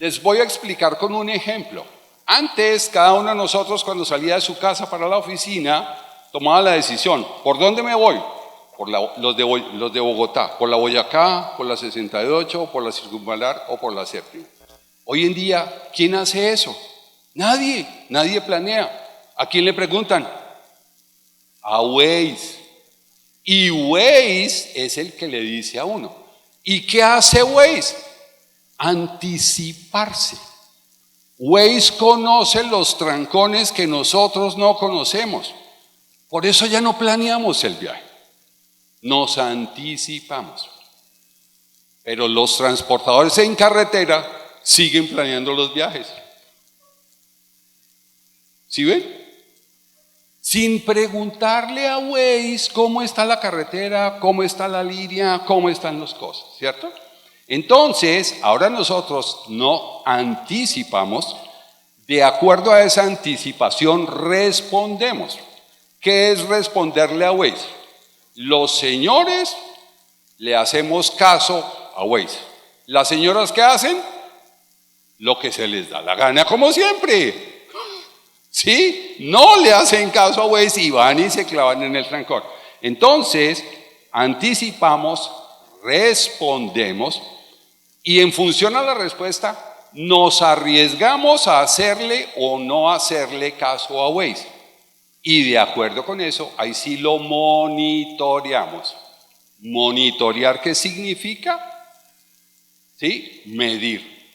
Les voy a explicar con un ejemplo. Antes, cada uno de nosotros cuando salía de su casa para la oficina, tomaba la decisión, ¿por dónde me voy? Por los de Bogotá, por la Boyacá, por la 68, por la Circunvalar o por la Séptima. Hoy en día, ¿quién hace eso? Nadie planea. ¿A quién le preguntan? A Waze. Y Waze es el que le dice a uno. ¿Y qué hace Waze? Anticiparse. Waze conoce los trancones que nosotros no conocemos. Por eso ya no planeamos el viaje. Nos anticipamos. Pero los transportadores en carretera siguen planeando los viajes. ¿Sí ven? Sin preguntarle a Waze cómo está la carretera, cómo está la línea, cómo están las cosas, ¿cierto? Entonces, ahora nosotros no anticipamos, de acuerdo a esa anticipación respondemos. ¿Qué es responderle a Waze? Los señores le hacemos caso a Waze. Las señoras, ¿qué hacen? Lo que se les da la gana, como siempre. ¿Sí? No le hacen caso a Waze y van y se clavan en el trancón. Entonces, anticipamos, respondemos y en función a la respuesta nos arriesgamos a hacerle o no hacerle caso a Waze. Y de acuerdo con eso, ahí sí lo monitoreamos. ¿Monitorear qué significa? ¿Sí? Medir.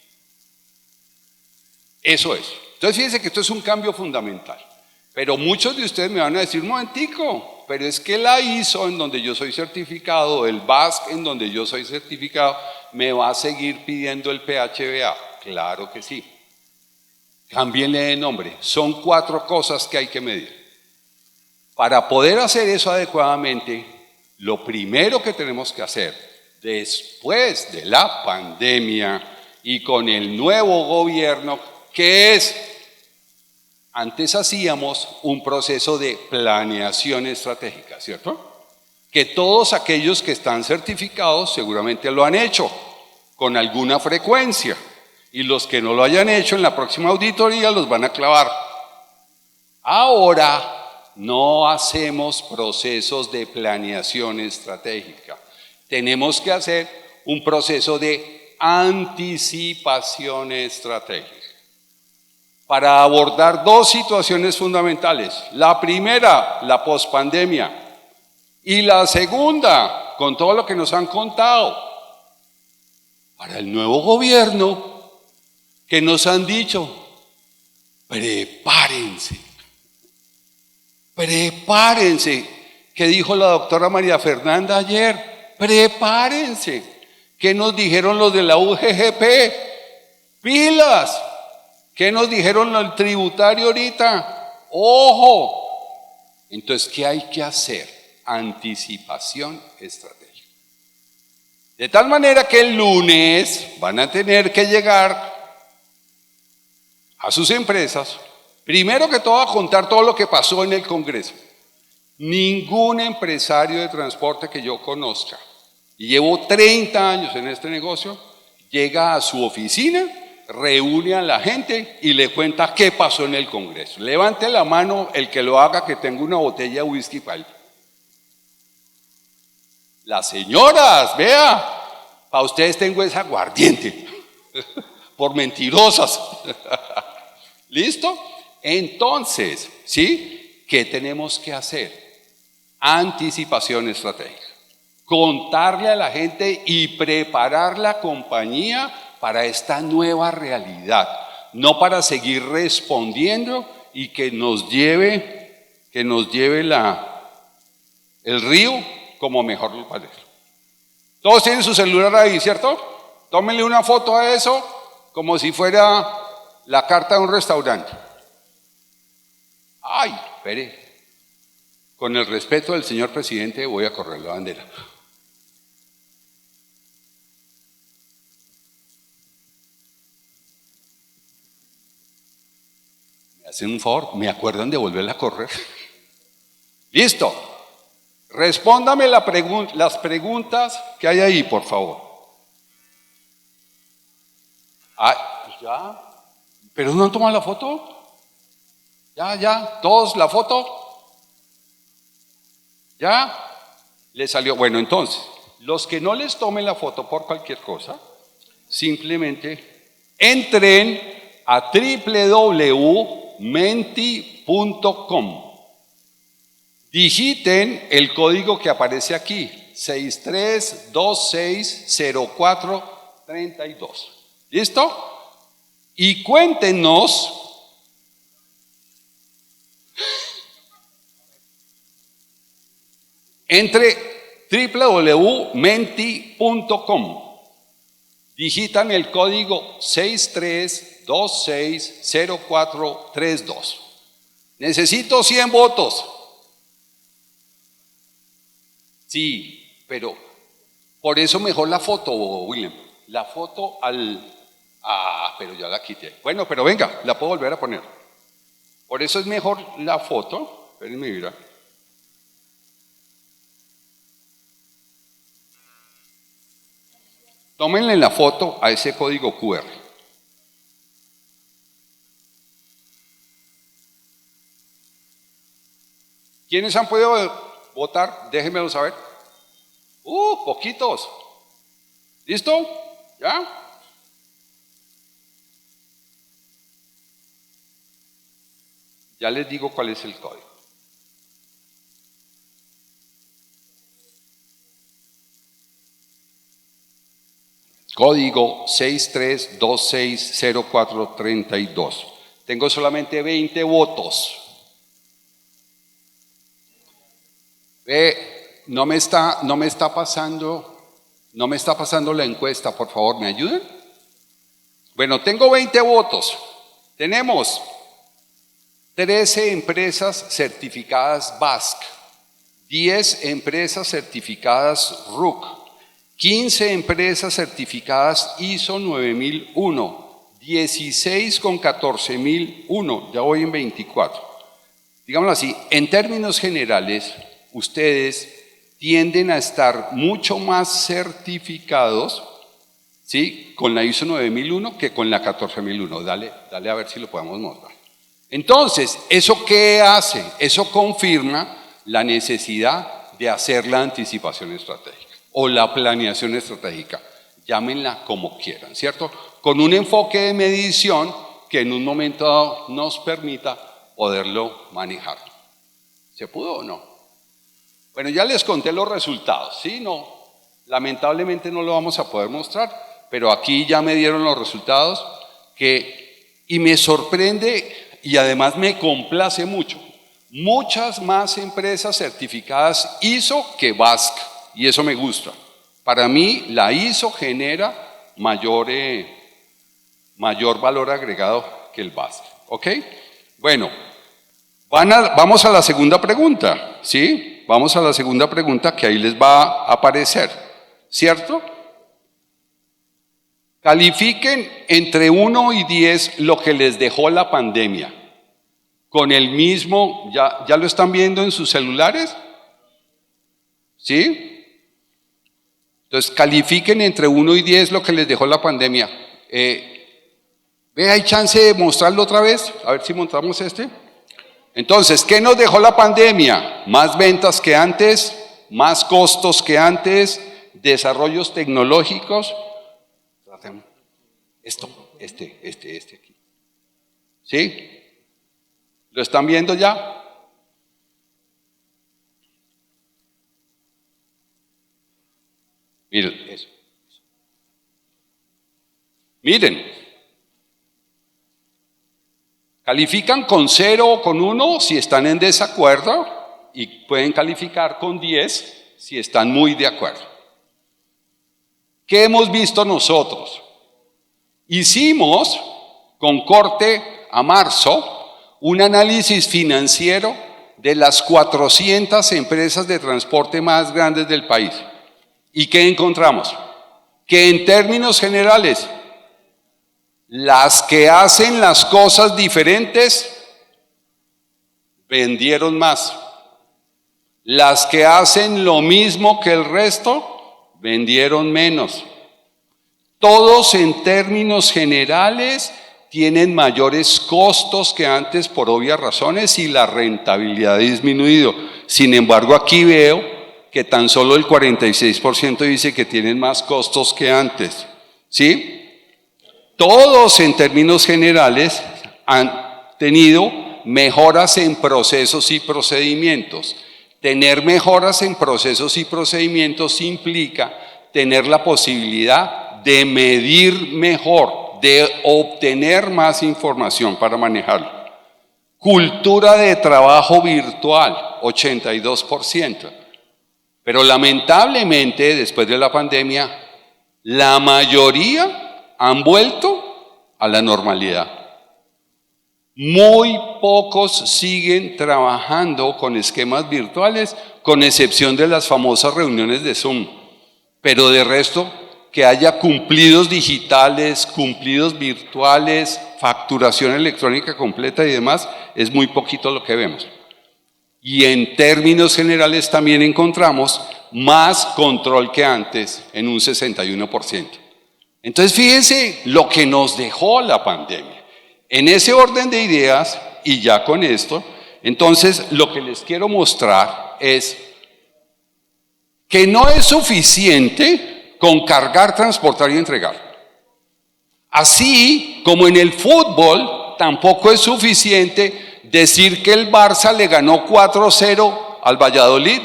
Eso es. Entonces fíjense que esto es un cambio fundamental. Pero muchos de ustedes me van a decir, un momentico, pero es que la ISO en donde yo soy certificado, el BASC en donde yo soy certificado, me va a seguir pidiendo el PHBA. Claro que sí. Cámbienle de nombre. Son 4 cosas que hay que medir. Para poder hacer eso adecuadamente, lo primero que tenemos que hacer, después de la pandemia y con el nuevo gobierno, que es, antes hacíamos un proceso de planeación estratégica, ¿cierto? Que todos aquellos que están certificados seguramente lo han hecho con alguna frecuencia y los que no lo hayan hecho en la próxima auditoría los van a clavar. Ahora no hacemos procesos de planeación estratégica, tenemos que hacer un proceso de anticipación estratégica para abordar 2 situaciones fundamentales. La primera, la pospandemia, y la segunda, con todo lo que nos han contado, para el nuevo gobierno, que nos han dicho, prepárense. ¿Qué dijo la doctora María Fernanda ayer? Prepárense. ¿Qué nos dijeron los de la UGGP? Pilas. ¿Qué nos dijeron los tributarios ahorita? ¡Ojo! Entonces, ¿qué hay que hacer? Anticipación estratégica. De tal manera que el lunes van a tener que llegar a sus empresas, primero que todo a contar todo lo que pasó en el Congreso. Ningún empresario de transporte que yo conozca, y llevo 30 años en este negocio, llega a su oficina, reúne a la gente y le cuenta qué pasó en el Congreso. Levante la mano el que lo haga, que tenga una botella de whisky para él. Las señoras, vea, para ustedes tengo esa aguardiente, por mentirosas. ¿Listo? Entonces, ¿sí? ¿Qué tenemos que hacer? Anticipación estratégica. Contarle a la gente y preparar la compañía para esta nueva realidad, no para seguir respondiendo y que nos lleve el río como mejor les parezca. Todos tienen su celular ahí, ¿cierto? Tómenle una foto a eso como si fuera la carta de un restaurante. Ay, espere. Con el respeto del señor presidente voy a correr la bandera. Me hacen un favor, me acuerdan de volverla a correr. Listo. Respóndame las preguntas que hay ahí, por favor. ya. ¿Pero no han tomado la foto? Ya, todos la foto. ¿Ya? Le salió. Bueno, entonces, los que no les tomen la foto por cualquier cosa, simplemente entren a www.menti.com. Digiten el código que aparece aquí, 63260432. ¿Listo? Y cuéntenos entre www.menti.com. Digitan el código 63260432. Necesito 100 votos. Sí, pero por eso mejor la foto, William. La foto pero ya la quité. Bueno, pero venga, la puedo volver a poner. Por eso es mejor la foto. Espérenme, mira. Tómenle la foto a ese código QR. ¿Quiénes han podido votar? Déjenmelo saber. Poquitos. ¿Listo? ¿Ya? Ya les digo cuál es el código. Código 63260432. Tengo solamente 20 votos. No me está pasando la encuesta, por favor, ¿me ayudan? Bueno, tengo 20 votos. Tenemos 13 empresas certificadas BASC, 10 empresas certificadas RUC, 15 empresas certificadas ISO 9001, 16 con 14001, ya voy en 24. Digámoslo así, en términos generales, ustedes tienden a estar mucho más certificados, ¿sí?, con la ISO 9001 que con la 14001. Dale a ver si lo podemos mostrar. Entonces, ¿eso qué hace? Eso confirma la necesidad de hacer la anticipación estratégica o la planeación estratégica, llámenla como quieran, ¿cierto? Con un enfoque de medición que en un momento dado nos permita poderlo manejar. ¿Se pudo o no? Bueno, ya les conté los resultados, ¿sí? No, lamentablemente no lo vamos a poder mostrar, pero aquí ya me dieron los resultados y me sorprende y además me complace mucho. Muchas más empresas certificadas ISO que BASC, y eso me gusta. Para mí la ISO genera mayor valor agregado que el BASC, ¿ok? Bueno, vamos a la segunda pregunta, ¿sí? Vamos a la segunda pregunta que ahí les va a aparecer, ¿cierto? Califiquen entre 1 y 10 lo que les dejó la pandemia. Con el mismo, ¿ya lo están viendo en sus celulares? ¿Sí? Entonces, califiquen entre 1 y 10 lo que les dejó la pandemia. ¿Hay chance de mostrarlo otra vez? A ver si mostramos este. Entonces, ¿qué nos dejó la pandemia? Más ventas que antes, más costos que antes, desarrollos tecnológicos. Este aquí. ¿Sí? ¿Lo están viendo ya? Miren eso. Miren. Califican con 0 o con 1 si están en desacuerdo y pueden calificar con 10 si están muy de acuerdo. ¿Qué hemos visto nosotros? Hicimos, con corte a marzo, un análisis financiero de las 400 empresas de transporte más grandes del país. ¿Y qué encontramos? Que en términos generales, las que hacen las cosas diferentes vendieron más. Las que hacen lo mismo que el resto vendieron menos. Todos en términos generales tienen mayores costos que antes por obvias razones y la rentabilidad ha disminuido. Sin embargo, aquí veo que tan solo el 46% dice que tienen más costos que antes. ¿Sí? Todos en términos generales han tenido mejoras en procesos y procedimientos. Tener mejoras en procesos y procedimientos implica tener la posibilidad de medir mejor, de obtener más información para manejarlo. Cultura de trabajo virtual, 82%. Pero lamentablemente, después de la pandemia, la mayoría han vuelto a la normalidad. Muy pocos siguen trabajando con esquemas virtuales, con excepción de las famosas reuniones de Zoom. Pero de resto, que haya cumplidos digitales, cumplidos virtuales, facturación electrónica completa y demás, es muy poquito lo que vemos. Y en términos generales también encontramos más control que antes, en un 61%. Entonces fíjense lo que nos dejó la pandemia. En ese orden de ideas, y ya con esto, entonces lo que les quiero mostrar es que no es suficiente con cargar, transportar y entregar. Así como en el fútbol, tampoco es suficiente decir que el Barça le ganó 4-0 al Valladolid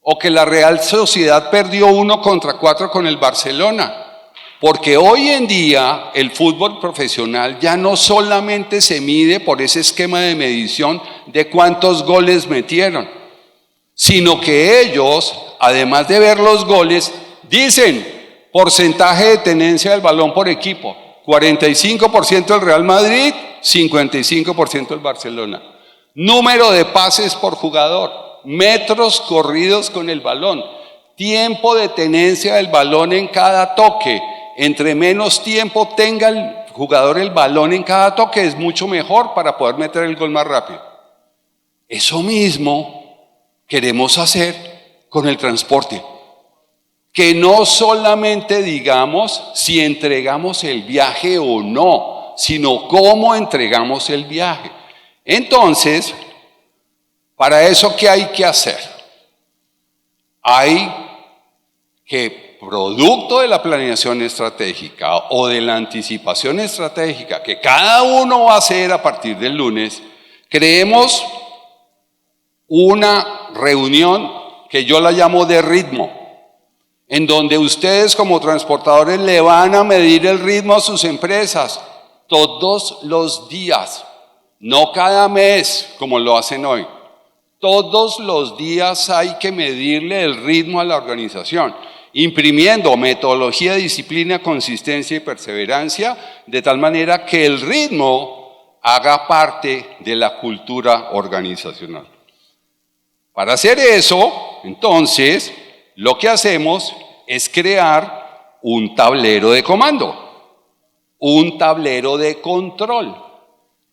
o que la Real Sociedad perdió 1-4 con el Barcelona. Porque hoy en día el fútbol profesional ya no solamente se mide por ese esquema de medición de cuántos goles metieron, sino que ellos, además de ver los goles, dicen porcentaje de tenencia del balón por equipo, 45% del Real Madrid, 55% del Barcelona. Número de pases por jugador, metros corridos con el balón, tiempo de tenencia del balón en cada toque. Entre menos tiempo tenga el jugador el balón en cada toque, es mucho mejor para poder meter el gol más rápido. Eso mismo queremos hacer con el transporte. Que no solamente digamos si entregamos el viaje o no, sino cómo entregamos el viaje. Entonces, para eso, ¿qué hay que hacer? Hay que, producto de la planeación estratégica o de la anticipación estratégica que cada uno va a hacer a partir del lunes, creemos una reunión que yo la llamo de ritmo, en donde ustedes como transportadores le van a medir el ritmo a sus empresas todos los días, no cada mes como lo hacen hoy. Todos los días hay que medirle el ritmo a la organización, imprimiendo metodología, disciplina, consistencia y perseverancia, de tal manera que el ritmo haga parte de la cultura organizacional. Para hacer eso, entonces, lo que hacemos es crear un tablero de comando, un tablero de control,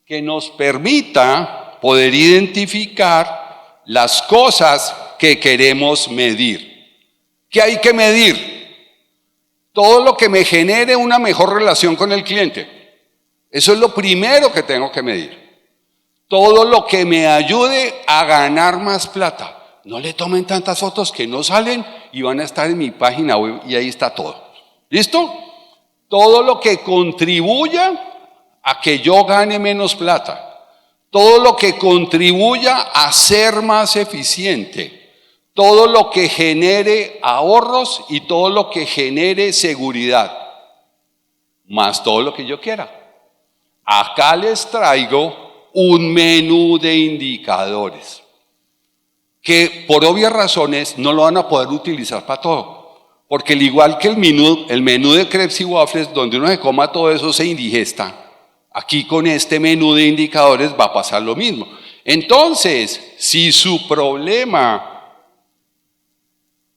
que nos permita poder identificar las cosas que queremos medir. ¿Qué hay que medir? Todo lo que me genere una mejor relación con el cliente. Eso es lo primero que tengo que medir. Todo lo que me ayude a ganar más plata. No le tomen tantas fotos que no salen y van a estar en mi página web y ahí está todo. ¿Listo? Todo lo que contribuya a que yo gane menos plata. Todo lo que contribuya a ser más eficiente. Todo lo que genere ahorros y todo lo que genere seguridad. Más todo lo que yo quiera. Acá les traigo un menú de indicadores que por obvias razones no lo van a poder utilizar para todo. Porque al igual que el menú de crepes y waffles, donde uno se coma todo eso se indigesta, aquí con este menú de indicadores va a pasar lo mismo. Entonces, si su problema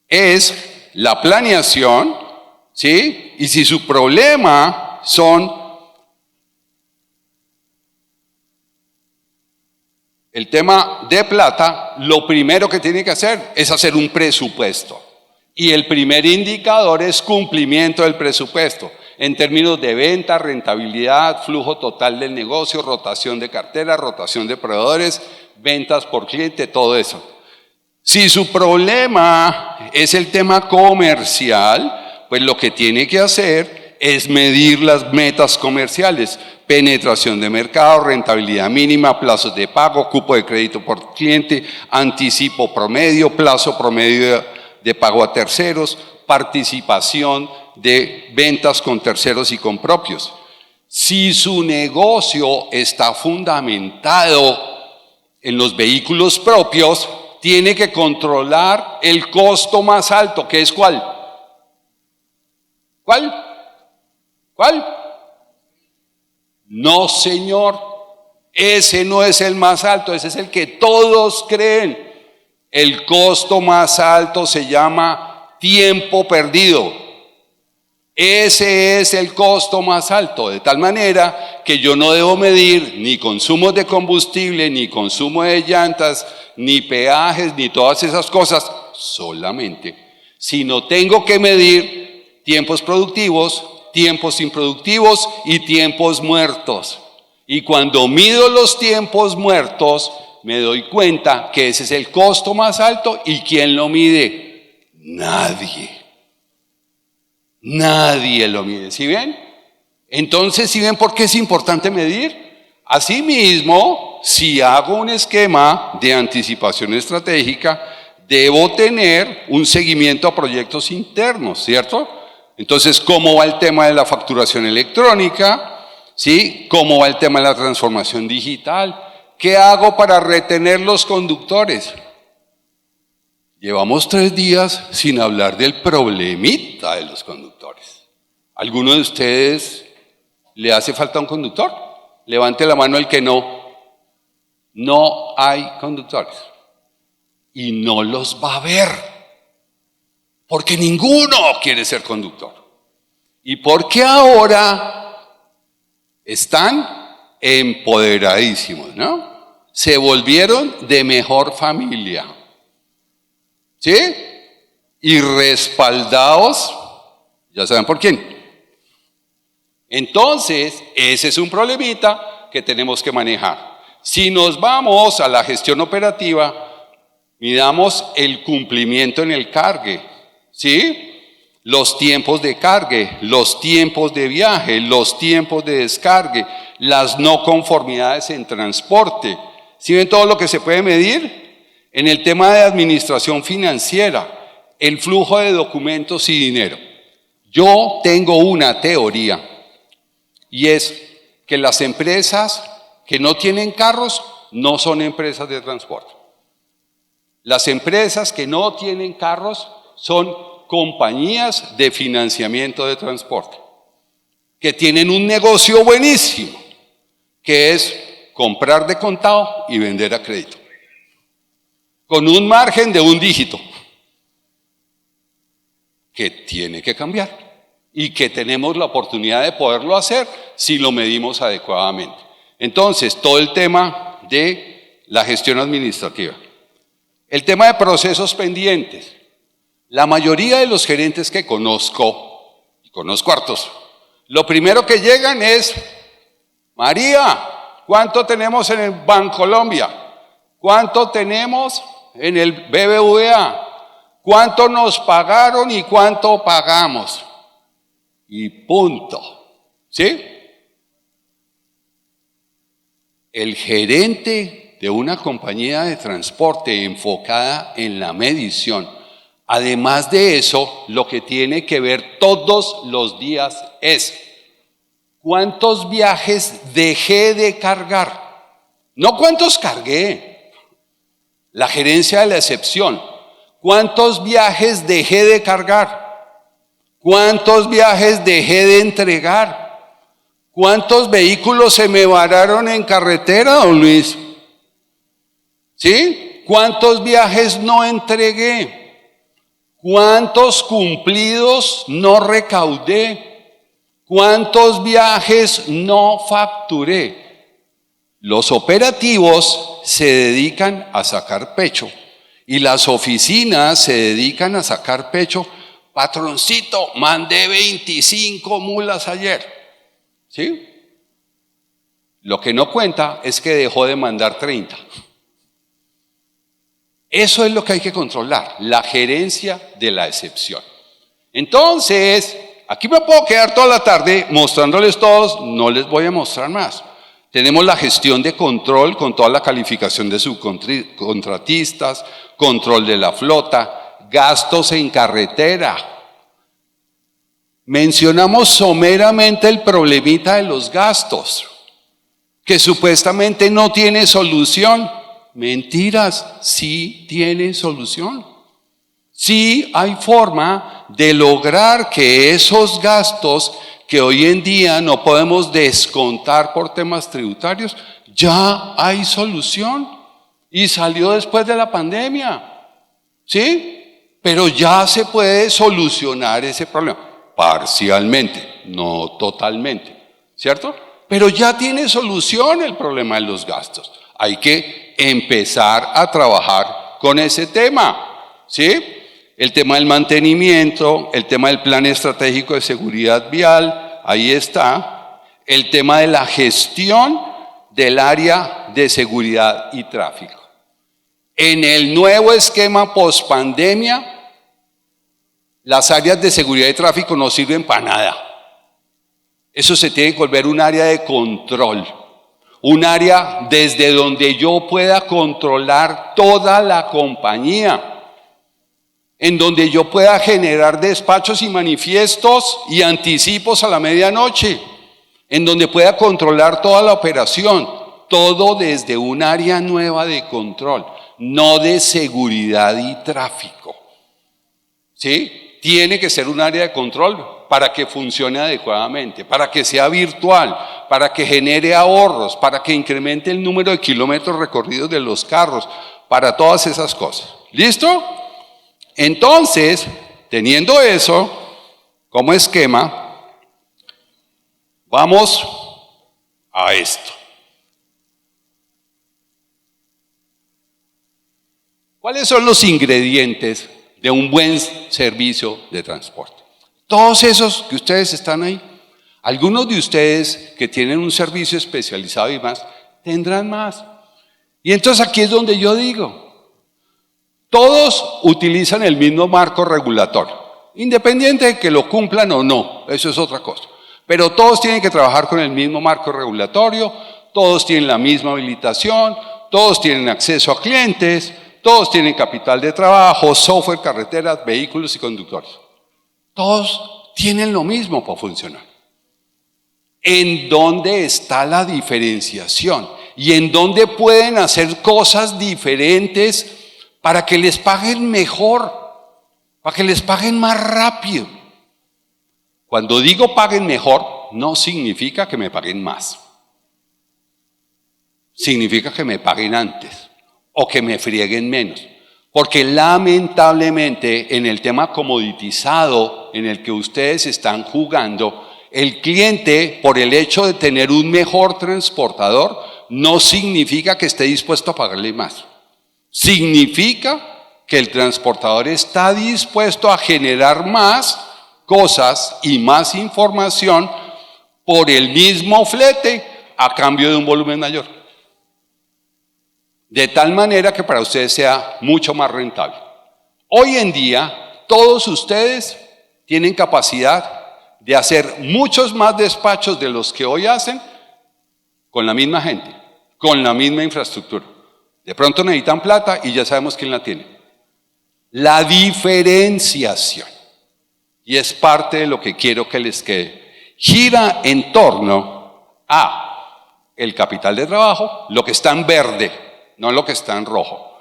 es la planeación, ¿sí? Y si su problema son el tema de plata, lo primero que tiene que hacer es hacer un presupuesto. Y el primer indicador es cumplimiento del presupuesto, en términos de venta, rentabilidad, flujo total del negocio, rotación de cartera, rotación de proveedores, ventas por cliente, todo eso. Si su problema es el tema comercial, pues lo que tiene que hacer es medir las metas comerciales, penetración de mercado, rentabilidad mínima, plazos de pago, cupo de crédito por cliente, anticipo promedio, plazo promedio de pago a terceros, participación de ventas con terceros y con propios. Si su negocio está fundamentado en los vehículos propios, tiene que controlar el costo más alto, que es ¿cuál? ¿Cuál? ¿Cuál? No, señor, ese no es el más alto, ese es el que todos creen. El costo más alto se llama tiempo perdido. Ese es el costo más alto, de tal manera que yo no debo medir ni consumos de combustible, ni consumo de llantas, ni peajes, ni todas esas cosas solamente, sino tengo que medir tiempos productivos, tiempos improductivos y tiempos muertos. Y cuando mido los tiempos muertos, me doy cuenta que ese es el costo más alto. ¿Y quién lo mide? Nadie. Nadie lo mide. ¿Sí ven? Entonces, ¿sí ven por qué es importante medir? Asimismo, si hago un esquema de anticipación estratégica, debo tener un seguimiento a proyectos internos, ¿cierto? Entonces, ¿cómo va el tema de la facturación electrónica? ¿Sí? ¿Cómo va el tema de la transformación digital? ¿Qué hago para retener los conductores? Llevamos 3 días sin hablar del problemita de los conductores. ¿Alguno de ustedes le hace falta un conductor? Levante la mano el que no. No hay conductores. Y no los va a haber. Porque ninguno quiere ser conductor. Y porque ahora están empoderadísimos, ¿no? Se volvieron de mejor familia. ¿Sí? Y respaldados, ya saben por quién. Entonces, ese es un problemita que tenemos que manejar. Si nos vamos a la gestión operativa, midamos el cumplimiento en el cargue, ¿sí? Los tiempos de cargue, los tiempos de viaje, los tiempos de descargue, las no conformidades en transporte. ¿Sí ven todo lo que se puede medir? En el tema de administración financiera, el flujo de documentos y dinero. Yo tengo una teoría y es que las empresas que no tienen carros no son empresas de transporte. Las empresas que no tienen carros son compañías de financiamiento de transporte, que tienen un negocio buenísimo, que es comprar de contado y vender a crédito, con un margen de 1 dígito, que tiene que cambiar y que tenemos la oportunidad de poderlo hacer si lo medimos adecuadamente. Entonces, todo el tema de la gestión administrativa. El tema de procesos pendientes. La mayoría de los gerentes que conozco, y conozco hartos, lo primero que llegan es: María, ¿cuánto tenemos en el Bancolombia? ¿Cuánto tenemos en el BBVA? ¿Cuánto nos pagaron y cuánto pagamos? Y punto. ¿Sí? El gerente de una compañía de transporte enfocada en la medición, además de eso, lo que tiene que ver todos los días es: ¿cuántos viajes dejé de cargar? No cuántos cargué. La gerencia de la excepción. ¿Cuántos viajes dejé de cargar? ¿Cuántos viajes dejé de entregar? ¿Cuántos vehículos se me vararon en carretera, don Luis? ¿Sí? ¿Cuántos viajes no entregué? ¿Cuántos cumplidos no recaudé? ¿Cuántos viajes no facturé? Los operativos se dedican a sacar pecho Y las oficinas se dedican a sacar pecho. Patroncito, mandé 25 mulas ayer. ¿Sí? Lo que no cuenta es que dejó de mandar 30. Eso es lo que hay que controlar, la gerencia de la excepción. Entonces, aquí me puedo quedar toda la tarde mostrándoles todos, no les voy a mostrar más. Tenemos la gestión de control con toda la calificación de subcontratistas, control de la flota, gastos en carretera. Mencionamos someramente el problemita de los gastos, que supuestamente no tiene solución. Mentiras, sí tiene solución. Sí hay forma de lograr que esos gastos que hoy en día no podemos descontar por temas tributarios, ya hay solución y salió después de la pandemia, ¿sí? Pero ya se puede solucionar ese problema, parcialmente, no totalmente, ¿cierto? Pero ya tiene solución el problema de los gastos. Hay que empezar a trabajar con ese tema, ¿sí? El tema del mantenimiento, el tema del plan estratégico de seguridad vial, ahí está. El tema de la gestión del área de seguridad y tráfico. En el nuevo esquema pospandemia, las áreas de seguridad y tráfico no sirven para nada. Eso se tiene que volver un área de control. Un área desde donde yo pueda controlar toda la compañía. En donde yo pueda generar despachos y manifiestos y anticipos a la medianoche, en donde pueda controlar toda la operación, todo desde un área nueva de control, no de seguridad y tráfico. ¿Sí? Tiene que ser un área de control para que funcione adecuadamente, para que sea virtual, para que genere ahorros, para que incremente el número de kilómetros recorridos de los carros, para todas esas cosas. ¿Listo? Entonces, teniendo eso como esquema, vamos a esto. ¿Cuáles son los ingredientes de un buen servicio de transporte? Todos esos que ustedes están ahí, algunos de ustedes que tienen un servicio especializado y más, tendrán más. Y entonces aquí es donde yo digo, todos utilizan el mismo marco regulatorio, independiente de que lo cumplan o no, eso es otra cosa. Pero todos tienen que trabajar con el mismo marco regulatorio, todos tienen la misma habilitación, todos tienen acceso a clientes, todos tienen capital de trabajo, software, carreteras, vehículos y conductores. Todos tienen lo mismo para funcionar. ¿En dónde está la diferenciación? ¿Y en dónde pueden hacer cosas diferentes para que les paguen mejor, para que les paguen más rápido? Cuando digo paguen mejor, no significa que me paguen más. Significa que me paguen antes o que me frieguen menos. Porque lamentablemente en el tema comoditizado en el que ustedes están jugando, el cliente, por el hecho de tener un mejor transportador, no significa que esté dispuesto a pagarle más. Significa que el transportador está dispuesto a generar más cosas y más información por el mismo flete a cambio de un volumen mayor. De tal manera que para ustedes sea mucho más rentable. Hoy en día, todos ustedes tienen capacidad de hacer muchos más despachos de los que hoy hacen con la misma gente, con la misma infraestructura. De pronto necesitan plata y ya sabemos quién la tiene. La diferenciación, y es parte de lo que quiero que les quede, gira en torno a el capital de trabajo, lo que está en verde, no lo que está en rojo.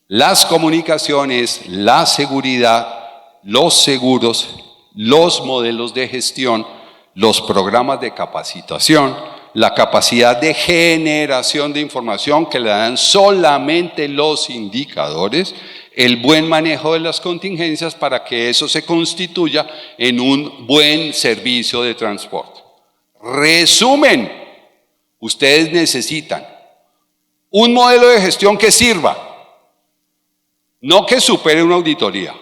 Las comunicaciones, la seguridad, los seguros, los modelos de gestión, los programas de capacitación, la capacidad de generación de información que le dan solamente los indicadores, el buen manejo de las contingencias para que eso se constituya en un buen servicio de transporte. Resumen, ustedes necesitan un modelo de gestión que sirva, No que supere una auditoría.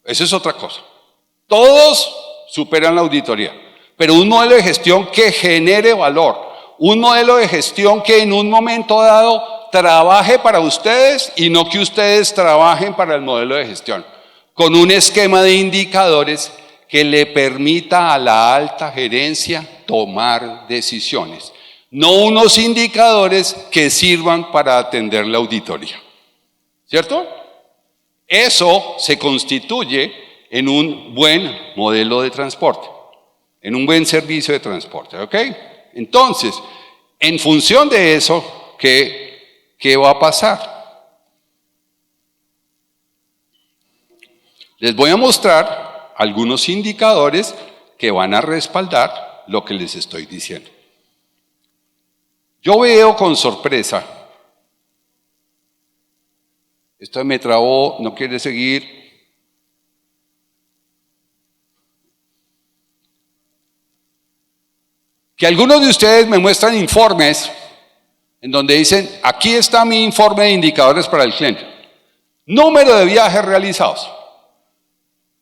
Eso es otra cosa. Todos superan la auditoría. Pero un modelo de gestión que genere valor. Un modelo de gestión que en un momento dado trabaje para ustedes y no que ustedes trabajen para el modelo de gestión. Con un esquema de indicadores que le permita a la alta gerencia tomar decisiones. No unos indicadores que sirvan para atender la auditoría. ¿Cierto? Eso se constituye en un buen modelo de transporte, en un buen servicio de transporte, ¿ok? Entonces, en función de eso, ¿qué va a pasar? Les voy a mostrar algunos indicadores que van a respaldar lo que les estoy diciendo. Yo veo con sorpresa, esto me trabó, no quiere seguir. Que algunos de ustedes me muestran informes en donde dicen, aquí está mi informe de indicadores para el cliente. Número de viajes realizados.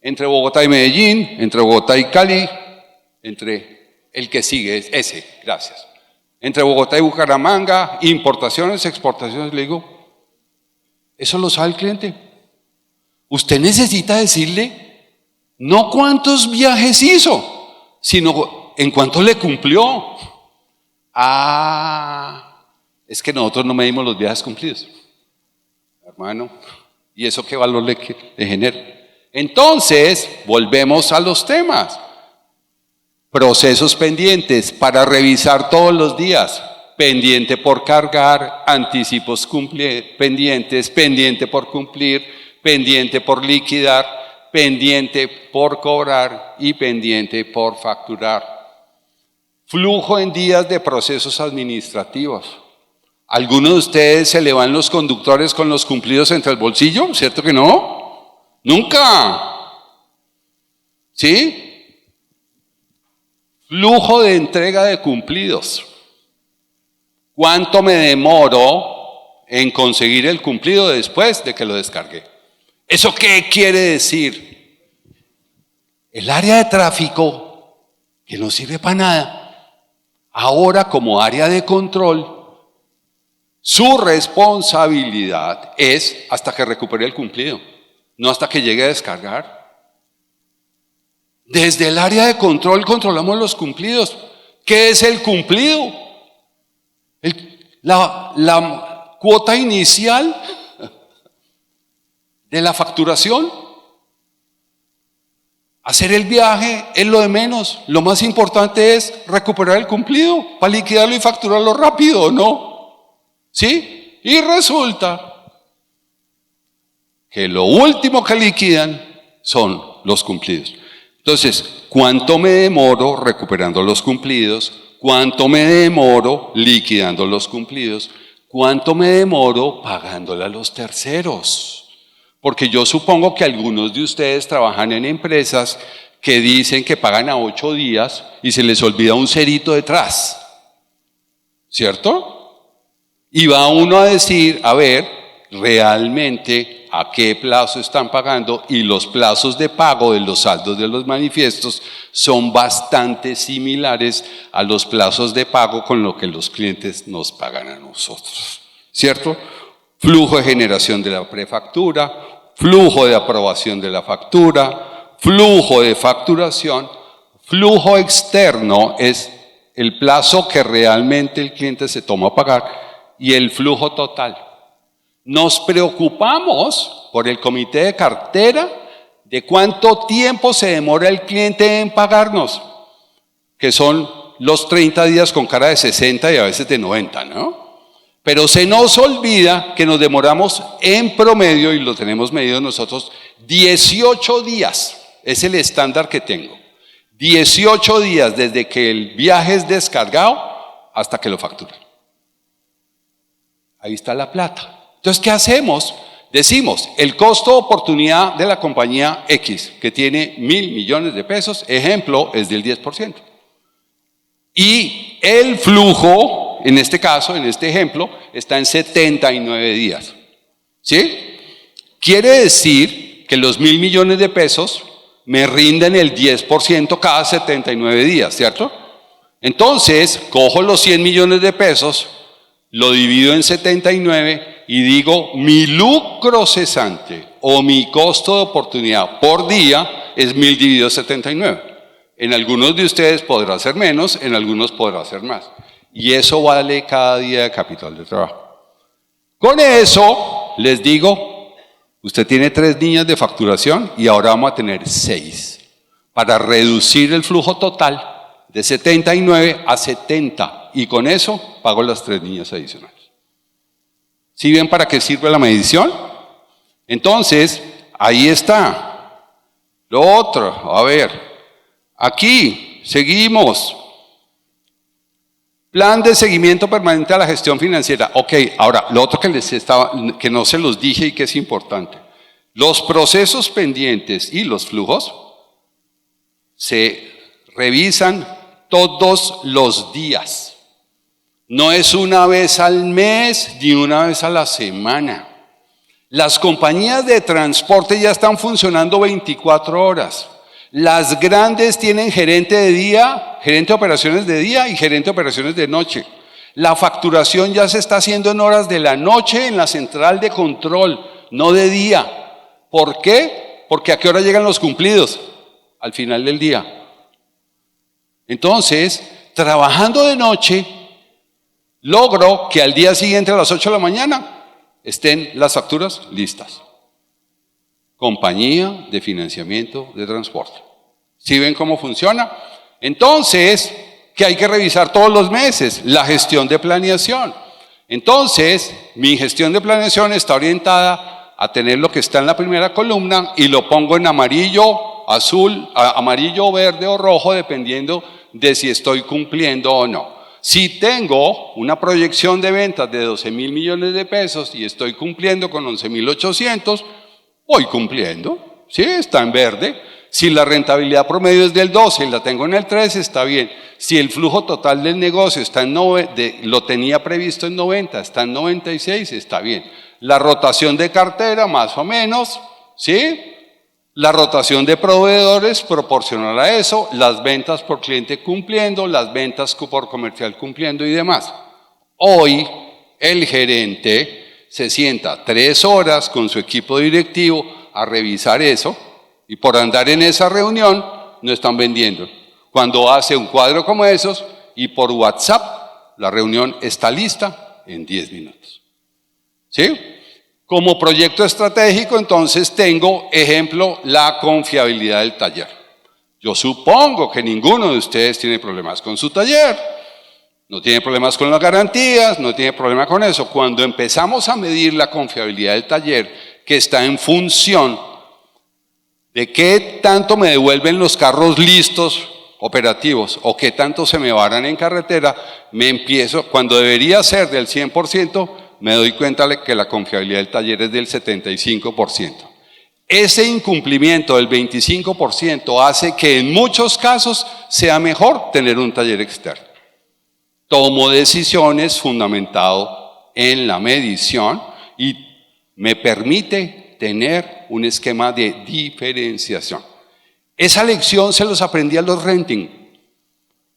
Entre Bogotá y Medellín, entre Bogotá y Cali, entre el que sigue, es ese, gracias. Entre Bogotá y Bucaramanga, importaciones, exportaciones, le digo, eso lo sabe el cliente. Usted necesita decirle, no cuántos viajes hizo, sino en cuánto le cumplió. Es que nosotros no medimos los viajes cumplidos, hermano, ¿y eso qué valor le genera? Entonces, volvemos a los temas. Procesos pendientes para revisar todos los días. Pendiente por cargar, anticipos pendientes, pendiente por cumplir, pendiente por liquidar, pendiente por cobrar y pendiente por facturar. Flujo en días de procesos administrativos. ¿Algunos de ustedes se le van los conductores con los cumplidos entre el bolsillo? ¿Cierto que no? Nunca. ¿Sí? Flujo de entrega de cumplidos. ¿Cuánto me demoro en conseguir el cumplido después de que lo descargué? ¿Eso qué quiere decir? El área de tráfico, que no sirve para nada, ahora como área de control, su responsabilidad es hasta que recupere el cumplido, no hasta que llegue a descargar. Desde el área de control controlamos los cumplidos. ¿Qué es el cumplido? La cuota inicial de la facturación. Hacer el viaje es lo de menos. Lo más importante es recuperar el cumplido para liquidarlo y facturarlo rápido, ¿no? ¿Sí? Y resulta que lo último que liquidan son los cumplidos. Entonces, ¿cuánto me demoro recuperando los cumplidos? ¿Cuánto me demoro liquidando los cumplidos? ¿Cuánto me demoro pagándole a los terceros? Porque yo supongo que algunos de ustedes trabajan en empresas que dicen que pagan a 8 días y se les olvida un cerito detrás, ¿cierto? Y va uno a decir, a ver, realmente a qué plazo están pagando, y los plazos de pago de los saldos de los manifiestos son bastante similares a los plazos de pago con lo que los clientes nos pagan a nosotros, ¿cierto? Flujo de generación de la prefactura, flujo de aprobación de la factura, flujo de facturación, flujo externo es el plazo que realmente el cliente se toma a pagar y el flujo total. Nos preocupamos por el comité de cartera de cuánto tiempo se demora el cliente en pagarnos, que son los 30 días con cara de 60 y a veces de 90, ¿no? Pero se nos olvida que nos demoramos en promedio, y lo tenemos medido nosotros, 18 días, es el estándar que tengo. 18 días desde que el viaje es descargado hasta que lo facturan. Ahí está la plata. Entonces, ¿qué hacemos? Decimos, el costo de oportunidad de la compañía X, que tiene 1.000 millones de pesos, ejemplo, es del 10%. Y el flujo, en este caso, en este ejemplo, está en 79 días. ¿Sí? Quiere decir que los 1.000 millones de pesos me rinden el 10% cada 79 días, ¿cierto? Entonces, cojo los 100 millones de pesos, lo divido en 79 y digo, mi lucro cesante o mi costo de oportunidad por día es 1.000 dividido 79. En algunos de ustedes podrá ser menos, en algunos podrá ser más. Y eso vale cada día de capital de trabajo. Con eso, les digo, usted tiene 3 niñas de facturación y ahora vamos a tener 6. Para reducir el flujo total de 79 a 70. Y con eso pago las 3 niñas adicionales. ¿Sí ven para qué sirve la medición? Entonces, ahí está. Lo otro, a ver, aquí seguimos. Plan de seguimiento permanente a la gestión financiera. Ok, ahora, lo otro que no se los dije y que es importante. Los procesos pendientes y los flujos se revisan todos los días. No es una vez al mes ni una vez a la semana. Las compañías de transporte ya están funcionando 24 horas. Las grandes tienen gerente de día, gerente de operaciones de día y gerente de operaciones de noche. La facturación ya se está haciendo en horas de la noche en la central de control, no de día. ¿Por qué? Porque ¿a qué hora llegan los cumplidos? Al final del día. Entonces, trabajando de noche, logro que al día siguiente a las 8 de la mañana estén las facturas listas. Compañía de financiamiento de transporte. ¿Sí ven cómo funciona? Entonces, ¿qué hay que revisar todos los meses? La gestión de planeación. Entonces, mi gestión de planeación está orientada a tener lo que está en la primera columna y lo pongo en amarillo, azul, amarillo, verde o rojo, dependiendo de si estoy cumpliendo o no. Si tengo una proyección de ventas de 12.000 millones de pesos y estoy cumpliendo con 11.800, voy cumpliendo, ¿sí? Está en verde. Si la rentabilidad promedio es del 12 y la tengo en el 13, está bien. Si el flujo total del negocio está en lo tenía previsto en 90, está en 96, está bien. La rotación de cartera, más o menos, ¿sí? La rotación de proveedores proporcional a eso, las ventas por cliente cumpliendo, las ventas por comercial cumpliendo y demás. Hoy el gerente se sienta 3 horas con su equipo directivo a revisar eso y por andar en esa reunión no están vendiendo. Cuando hace un cuadro como esos y por WhatsApp la reunión está lista en 10 minutos. ¿Sí? Como proyecto estratégico, entonces tengo, ejemplo, la confiabilidad del taller. Yo supongo que ninguno de ustedes tiene problemas con su taller, no tiene problemas con las garantías, no tiene problema con eso. Cuando empezamos a medir la confiabilidad del taller, que está en función de qué tanto me devuelven los carros listos, operativos, o qué tanto se me varan en carretera, cuando debería ser del 100%, me doy cuenta de que la confiabilidad del taller es del 75%. Ese incumplimiento del 25% hace que en muchos casos sea mejor tener un taller externo. Tomo decisiones fundamentado en la medición y me permite tener un esquema de diferenciación. Esa lección se los aprendí a los renting.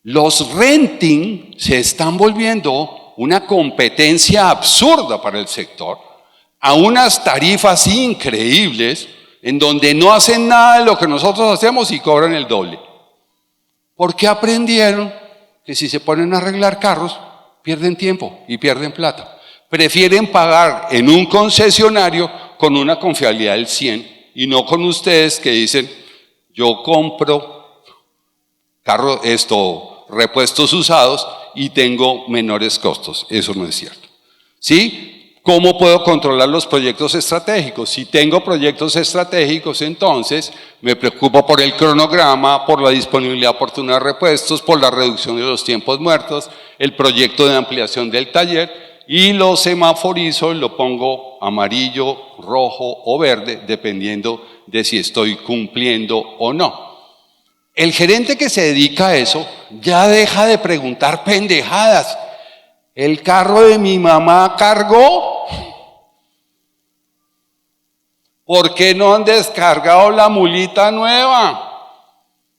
Los renting se están volviendo una competencia absurda para el sector, a unas tarifas increíbles, en donde no hacen nada de lo que nosotros hacemos y cobran el doble. Porque aprendieron que si se ponen a arreglar carros, pierden tiempo y pierden plata. Prefieren pagar en un concesionario con una confiabilidad del 100 y no con ustedes que dicen, yo compro repuestos usados y tengo menores costos. Eso no es cierto. ¿Sí? ¿Cómo puedo controlar los proyectos estratégicos? Si tengo proyectos estratégicos, entonces me preocupo por el cronograma, por la disponibilidad oportuna de repuestos, por la reducción de los tiempos muertos, el proyecto de ampliación del taller y lo semaforizo, lo pongo amarillo, rojo o verde, dependiendo de si estoy cumpliendo o no. El gerente que se dedica a eso ya deja de preguntar pendejadas. ¿El carro de mi mamá cargó? ¿Por qué no han descargado la mulita nueva?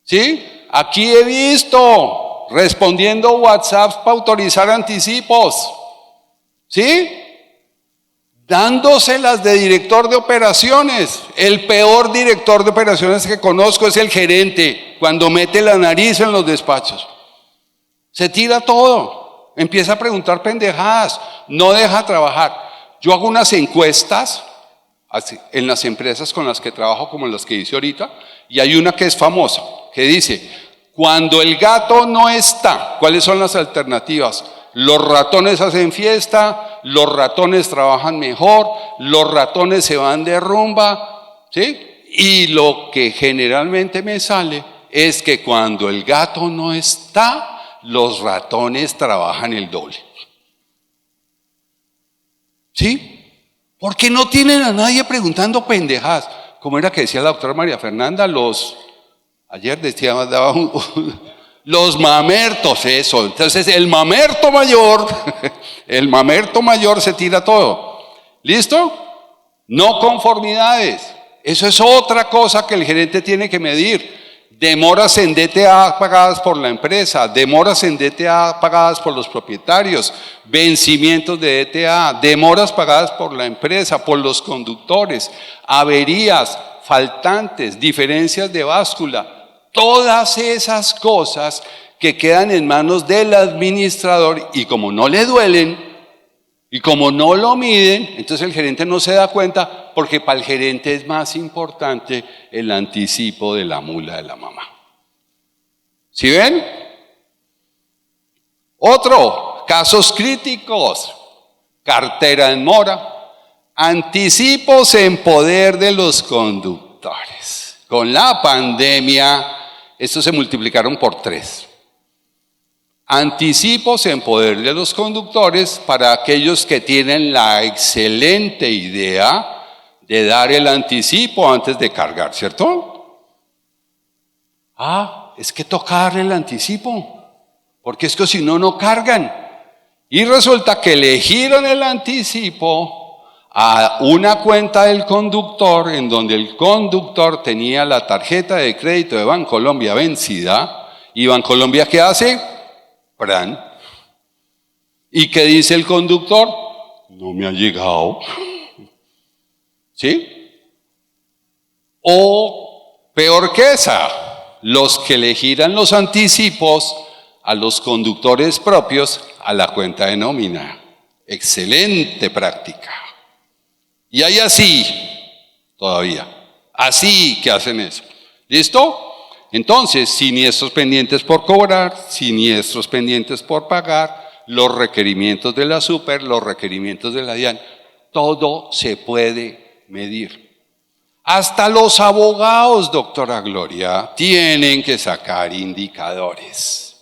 ¿Sí? Aquí he visto respondiendo WhatsApps para autorizar anticipos. ¿Sí? Dándoselas de director de operaciones. El peor director de operaciones que conozco es el gerente, cuando mete la nariz en los despachos. Se tira todo, empieza a preguntar pendejadas, no deja trabajar. Yo hago unas encuestas en las empresas con las que trabajo, como las que hice ahorita, y hay una que es famosa, que dice, cuando el gato no está, ¿cuáles son las alternativas? Los ratones hacen fiesta, los ratones trabajan mejor, los ratones se van de rumba, ¿sí? Y lo que generalmente me sale es que cuando el gato no está, los ratones trabajan el doble. ¿Sí? Porque no tienen a nadie preguntando pendejadas. Como era que decía la doctora María Fernanda, ayer decía, los mamertos, eso. Entonces el mamerto mayor se tira todo. ¿Listo? No conformidades. Eso es otra cosa que el gerente tiene que medir. Demoras en DTA pagadas por la empresa, demoras en DTA pagadas por los propietarios, vencimientos de DTA, demoras pagadas por la empresa, por los conductores, averías, faltantes, diferencias de báscula, todas esas cosas que quedan en manos del administrador y como no le duelen y como no lo miden, entonces el gerente no se da cuenta porque para el gerente es más importante el anticipo de la mula de la mamá. ¿Sí ven? Otro, casos críticos, cartera en mora, anticipos en poder de los conductores. Con la pandemia, estos se multiplicaron por 3. Anticipos en poder de los conductores para aquellos que tienen la excelente idea de dar el anticipo antes de cargar, ¿cierto? Es que toca darle el anticipo, porque es que si no, no cargan. Y resulta que le giran el anticipo a una cuenta del conductor en donde el conductor tenía la tarjeta de crédito de Bancolombia vencida y Bancolombia ¿qué hace? Fran. ¿Y qué dice el conductor? No me ha llegado. ¿Sí? O peor que esa, los que le giran los anticipos a los conductores propios a la cuenta de nómina. Excelente práctica. Y hay así, todavía, así que hacen eso. ¿Listo? Entonces, siniestros pendientes por cobrar, siniestros pendientes por pagar, los requerimientos de la super, los requerimientos de la DIAN, todo se puede medir. Hasta los abogados, doctora Gloria, tienen que sacar indicadores.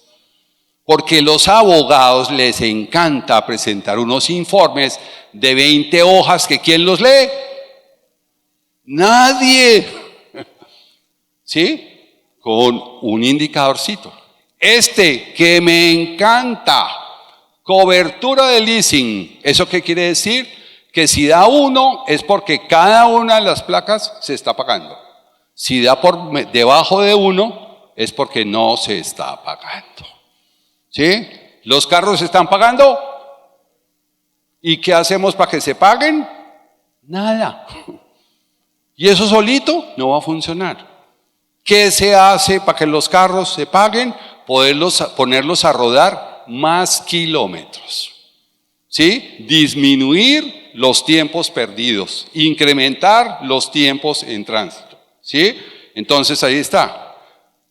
Porque los abogados les encanta presentar unos informes de 20 hojas que ¿quién los lee? Nadie. ¿Sí? Con un indicadorcito. Este que me encanta, cobertura de leasing. ¿Eso qué quiere decir? Que si da 1 es porque cada una de las placas se está pagando. Si da por debajo de 1 es porque no se está pagando. ¿Sí? ¿Los carros se están pagando? ¿Y qué hacemos para que se paguen? Nada. Y eso solito no va a funcionar. ¿Qué se hace para que los carros se paguen? Ponerlos a rodar más kilómetros. ¿Sí? Disminuir los tiempos perdidos, incrementar los tiempos en tránsito. ¿Sí? Entonces ahí está.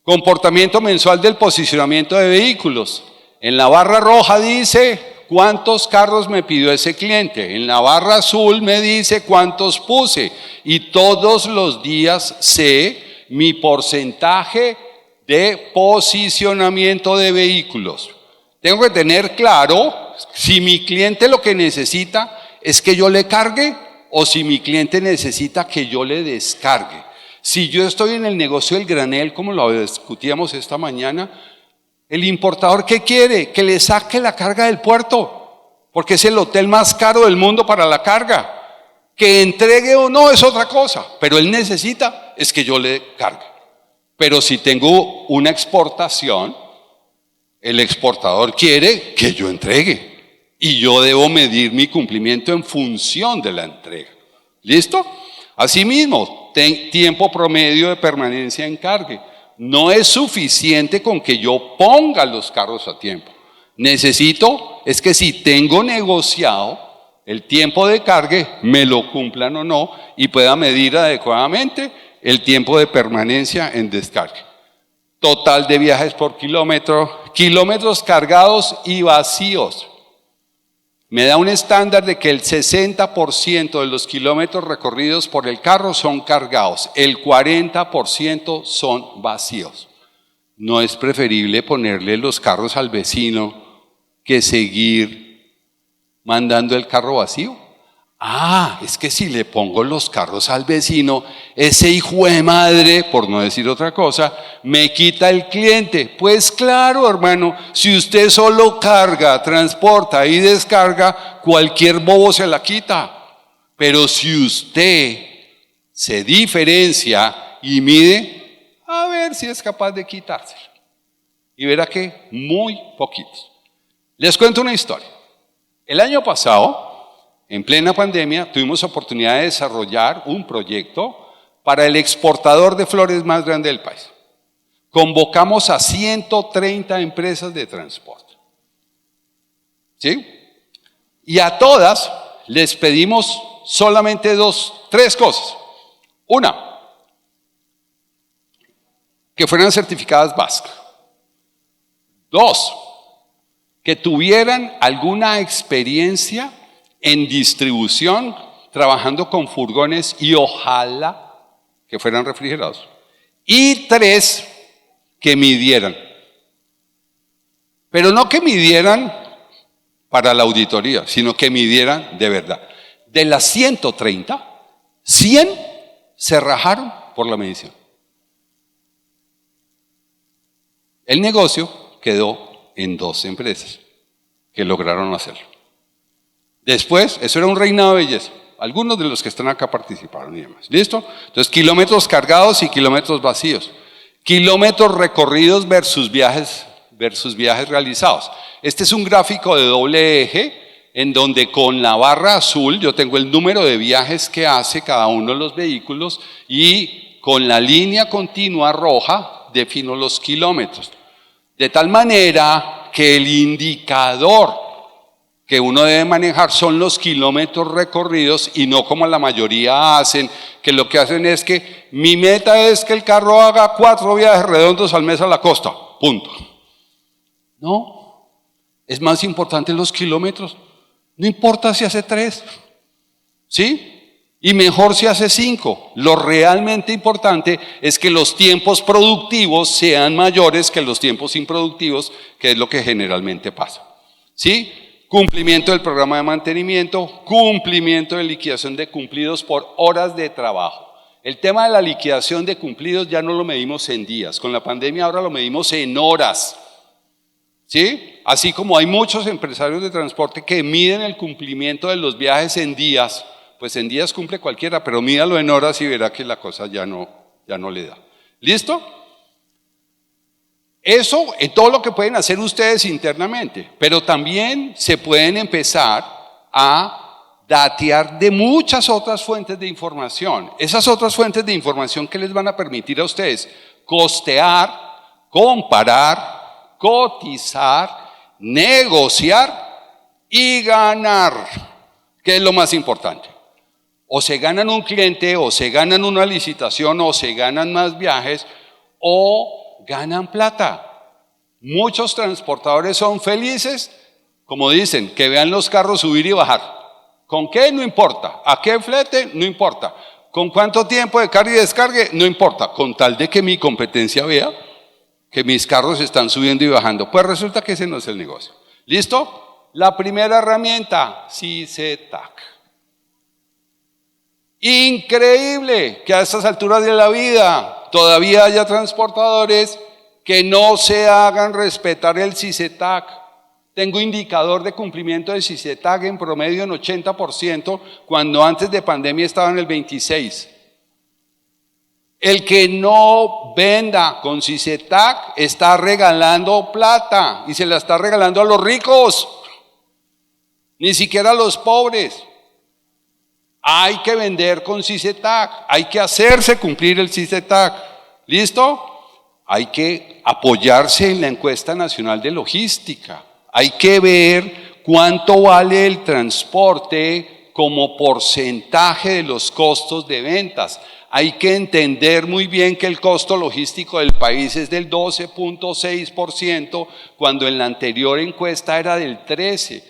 Comportamiento mensual del posicionamiento de vehículos. En la barra roja dice cuántos carros me pidió ese cliente. En la barra azul me dice cuántos puse. Y todos los días sé mi porcentaje de posicionamiento de vehículos. Tengo que tener claro si mi cliente lo que necesita es que yo le cargue o si mi cliente necesita que yo le descargue. Si yo estoy en el negocio del granel, como lo discutíamos esta mañana, el importador ¿qué quiere? Que le saque la carga del puerto, porque es el hotel más caro del mundo para la carga. Que entregue o no es otra cosa, pero él necesita es que yo le cargue. Pero si tengo una exportación, el exportador quiere que yo entregue y yo debo medir mi cumplimiento en función de la entrega. ¿Listo? Asimismo, tiempo promedio de permanencia en cargue. No es suficiente con que yo ponga los carros a tiempo. Necesito es que si tengo negociado el tiempo de cargue, me lo cumplan o no y pueda medir adecuadamente el tiempo de permanencia en descargue. Total de viajes por kilómetro, kilómetros cargados y vacíos. Me da un estándar de que el 60% de los kilómetros recorridos por el carro son cargados, el 40% son vacíos. ¿No es preferible ponerle los carros al vecino que seguir mandando el carro vacío? Es que si le pongo los carros al vecino, ese hijo de madre, por no decir otra cosa, me quita el cliente. Pues claro, hermano, si usted solo carga, transporta y descarga, cualquier bobo se la quita. Pero si usted se diferencia y mide, a ver si es capaz de quitárselo. Y verá que muy poquitos. Les cuento una historia. El año pasado, en plena pandemia, tuvimos oportunidad de desarrollar un proyecto para el exportador de flores más grande del país. Convocamos a 130 empresas de transporte. ¿Sí? Y a todas les pedimos solamente tres cosas. Una, que fueran certificadas BASC. Dos, que tuvieran alguna experiencia en distribución, trabajando con furgones y ojalá que fueran refrigerados. Y tres, que midieran. Pero no que midieran para la auditoría, sino que midieran de verdad. De las 130, 100 se rajaron por la medición. El negocio quedó en 2 empresas que lograron hacerlo. Después, eso era un reinado de belleza. Algunos de los que están acá participaron y demás. ¿Listo? Entonces, kilómetros cargados y kilómetros vacíos. Kilómetros recorridos versus viajes realizados. Este es un gráfico de doble eje en donde con la barra azul yo tengo el número de viajes que hace cada uno de los vehículos y con la línea continua roja defino los kilómetros. De tal manera que el indicador que uno debe manejar son los kilómetros recorridos y no como la mayoría hacen, que lo que hacen es que mi meta es que el carro haga 4 viajes redondos al mes a la costa, punto. No, es más importante los kilómetros, no importa si hace 3, ¿sí? Y mejor si hace 5. Lo realmente importante es que los tiempos productivos sean mayores que los tiempos improductivos, que es lo que generalmente pasa, ¿sí? Cumplimiento del programa de mantenimiento, cumplimiento de liquidación de cumplidos por horas de trabajo. El tema de la liquidación de cumplidos ya no lo medimos en días, con la pandemia ahora lo medimos en horas. ¿Sí? Así como hay muchos empresarios de transporte que miden el cumplimiento de los viajes en días, pues en días cumple cualquiera, pero mídalo en horas y verá que la cosa ya no le da. ¿Listo? Eso es todo lo que pueden hacer ustedes internamente, pero también se pueden empezar a datear de muchas otras fuentes de información. Esas otras fuentes de información que les van a permitir a ustedes costear, comparar, cotizar, negociar y ganar, que es lo más importante. O se ganan un cliente, o se ganan una licitación, o se ganan más viajes, o ganan plata. Muchos transportadores son felices, como dicen, que vean los carros subir y bajar. ¿Con qué? No importa. ¿A qué flete? No importa. ¿Con cuánto tiempo de carga y descargue? No importa. Con tal de que mi competencia vea que mis carros están subiendo y bajando. Pues resulta que ese no es el negocio. ¿Listo? La primera herramienta, CICETAC. Increíble que a estas alturas de la vida todavía haya transportadores que no se hagan respetar el CICETAC. Tengo indicador de cumplimiento de CICETAG en promedio en 80%, cuando antes de pandemia estaba en el 26%. El que no venda con CICETAG está regalando plata y se la está regalando a los ricos, ni siquiera a los pobres. Hay que vender con CICETAG, hay que hacerse cumplir el CICETAG. ¿Listo? Hay que apoyarse en la encuesta nacional de logística. Hay que ver cuánto vale el transporte como porcentaje de los costos de ventas. Hay que entender muy bien que el costo logístico del país es del 12.6%, cuando en la anterior encuesta era del 13%,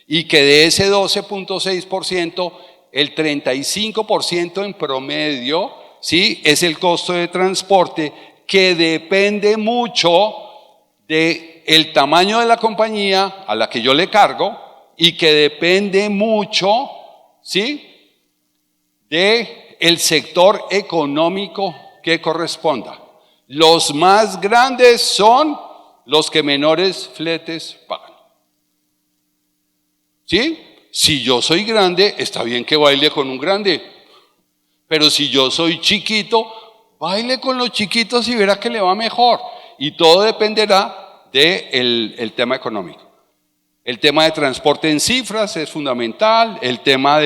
y que de ese 12.6%, el 35% en promedio, ¿sí?, es el costo de transporte, que depende mucho del tamaño de la compañía a la que yo le cargo y que depende mucho, ¿sí?, del sector económico que corresponda. Los más grandes son los que menores fletes pagan. ¿Sí? Si yo soy grande, está bien que baile con un grande, pero si yo soy chiquito, baile con los chiquitos y verá que le va mejor. Y todo dependerá del tema económico. El tema de transporte en cifras es fundamental, el tema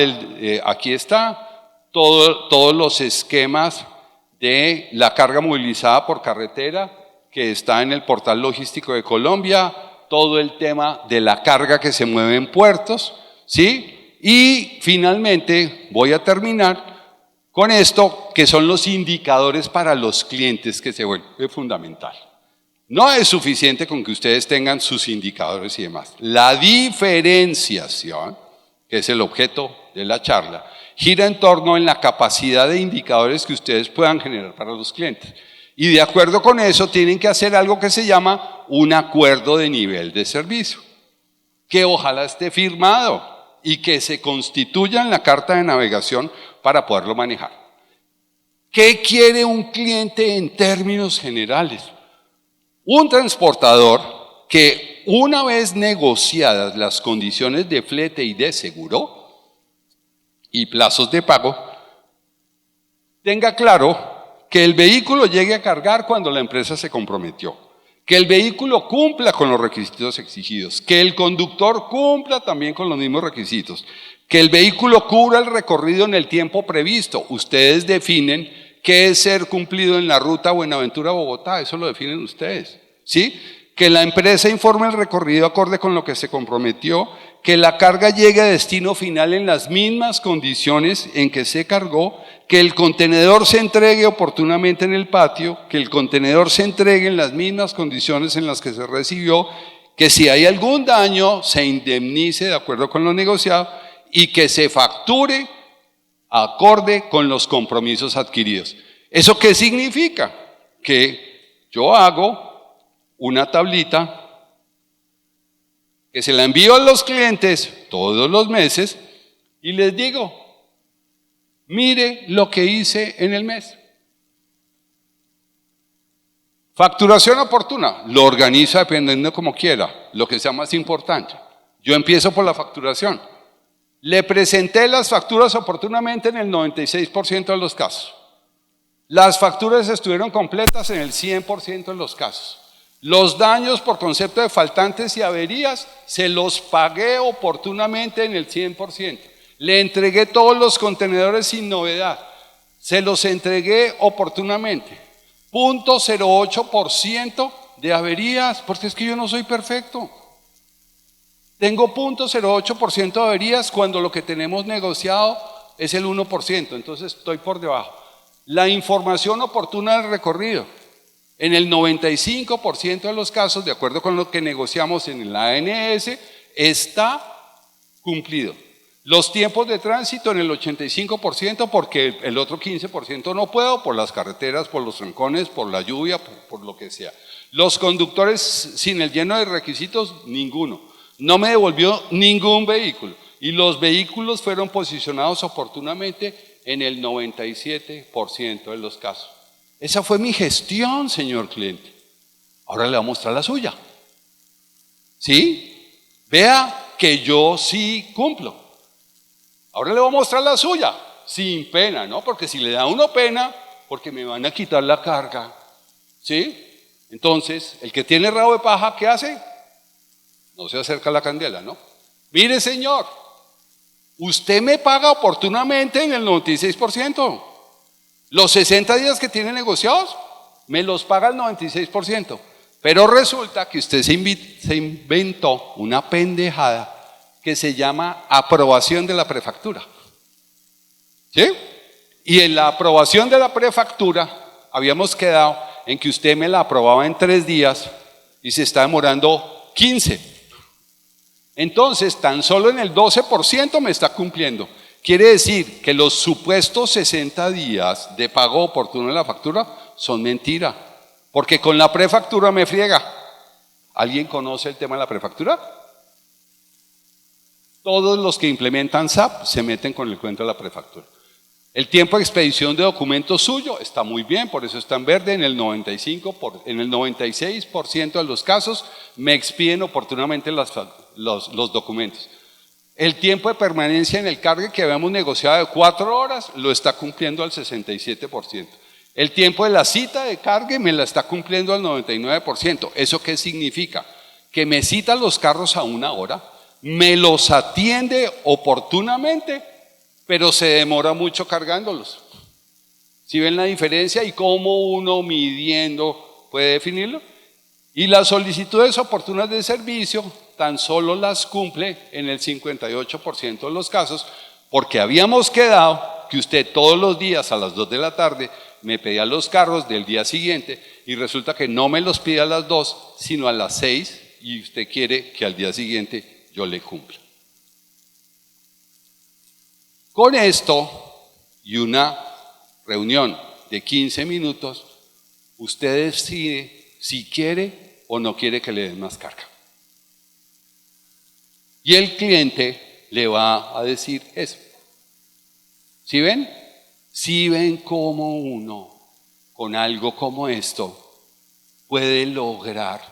aquí está, todos los esquemas de la carga movilizada por carretera que está en el portal logístico de Colombia, todo el tema de la carga que se mueve en puertos, ¿sí? Y finalmente voy a terminar con esto, que son los indicadores para los clientes, que se vuelve fundamental. No es suficiente con que ustedes tengan sus indicadores y demás. La diferenciación, que es el objeto de la charla, gira en torno en la capacidad de indicadores que ustedes puedan generar para los clientes. Y de acuerdo con eso tienen que hacer algo que se llama un acuerdo de nivel de servicio, que ojalá esté firmado y que se constituya en la carta de navegación para poderlo manejar. ¿Qué quiere un cliente en términos generales? Un transportador que, una vez negociadas las condiciones de flete y de seguro y plazos de pago, tenga claro que el vehículo llegue a cargar cuando la empresa se comprometió, que el vehículo cumpla con los requisitos exigidos, que el conductor cumpla también con los mismos requisitos, que el vehículo cubra el recorrido en el tiempo previsto. Ustedes definen qué es ser cumplido en la ruta Buenaventura-Bogotá, eso lo definen ustedes, ¿sí? Que la empresa informe el recorrido acorde con lo que se comprometió, que la carga llegue a destino final en las mismas condiciones en que se cargó, que el contenedor se entregue oportunamente en el patio, que el contenedor se entregue en las mismas condiciones en las que se recibió, que si hay algún daño se indemnice de acuerdo con lo negociado y que se facture acorde con los compromisos adquiridos. ¿Eso qué significa? Que yo hago una tablita que se la envío a los clientes todos los meses y les digo, mire lo que hice en el mes. Facturación oportuna, lo organiza dependiendo como quiera, lo que sea más importante. Yo empiezo por la facturación. Le presenté las facturas oportunamente en el 96% de los casos. Las facturas estuvieron completas en el 100% de los casos. Los daños por concepto de faltantes y averías se los pagué oportunamente en el 100%. Le entregué todos los contenedores sin novedad. Se los entregué oportunamente. 0.08% de averías, porque es que yo no soy perfecto. Tengo 0.08% de averías cuando lo que tenemos negociado es el 1%, entonces estoy por debajo. La información oportuna del recorrido. En el 95% de los casos, de acuerdo con lo que negociamos en la ANS, está cumplido. Los tiempos de tránsito en el 85%, porque el otro 15% no puedo, por las carreteras, por los trancones, por la lluvia, por lo que sea. Los conductores sin el lleno de requisitos, ninguno. No me devolvió ningún vehículo. Y los vehículos fueron posicionados oportunamente en el 97% de los casos. Esa fue mi gestión, señor cliente. Ahora le voy a mostrar la suya. ¿Sí? Vea que yo sí cumplo. Ahora le voy a mostrar la suya, sin pena, ¿no? Porque si le da a uno pena, porque me van a quitar la carga, ¿sí? Entonces, el que tiene rabo de paja, ¿qué hace? No se acerca a la candela, ¿no? Mire, señor, usted me paga oportunamente en el 96%. Los 60 días que tiene negociados, me los paga el 96%. Pero resulta que usted se inventó una pendejada que se llama aprobación de la prefactura. ¿Sí? Y en la aprobación de la prefactura habíamos quedado en que usted me la aprobaba en 3 días y se está demorando 15. Entonces, tan solo en el 12% me está cumpliendo. Quiere decir que los supuestos 60 días de pago oportuno de la factura son mentira, porque con la prefactura me friega. ¿Alguien conoce el tema de la prefactura? Todos los que implementan SAP se meten con el cuento de la prefactura. El tiempo de expedición de documentos suyo está muy bien, por eso está en verde. En el 96% de los casos me expiden oportunamente los documentos. El tiempo de permanencia en el cargue que habíamos negociado de 4 horas lo está cumpliendo al 67%. El tiempo de la cita de cargue me la está cumpliendo al 99%. ¿Eso qué significa? Que me cita los carros a 1 hora, me los atiende oportunamente, pero se demora mucho cargándolos. ¿Sí ven la diferencia y cómo uno midiendo puede definirlo? Y las solicitudes oportunas de servicio tan solo las cumple en el 58% de los casos, porque habíamos quedado que usted todos los días a las 2 de la tarde me pedía los carros del día siguiente y resulta que no me los pide a las 2, sino a las 6 y usted quiere que al día siguiente yo le cumpla. Con esto y una reunión de 15 minutos, usted decide si quiere o no quiere que le den más carga. Y el cliente le va a decir eso. ¿Sí ven? ¿Sí ven cómo uno con algo como esto puede lograr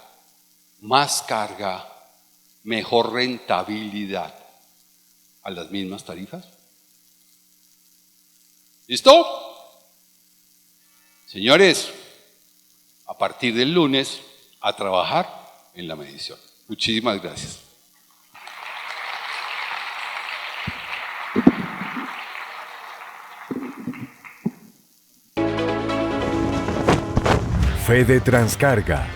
más carga, mejor rentabilidad a las mismas tarifas? ¿Listo? Señores, a partir del lunes a trabajar en la medición. Muchísimas gracias. Fede Transcarga,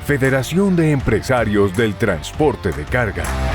Federación de Empresarios del Transporte de Carga.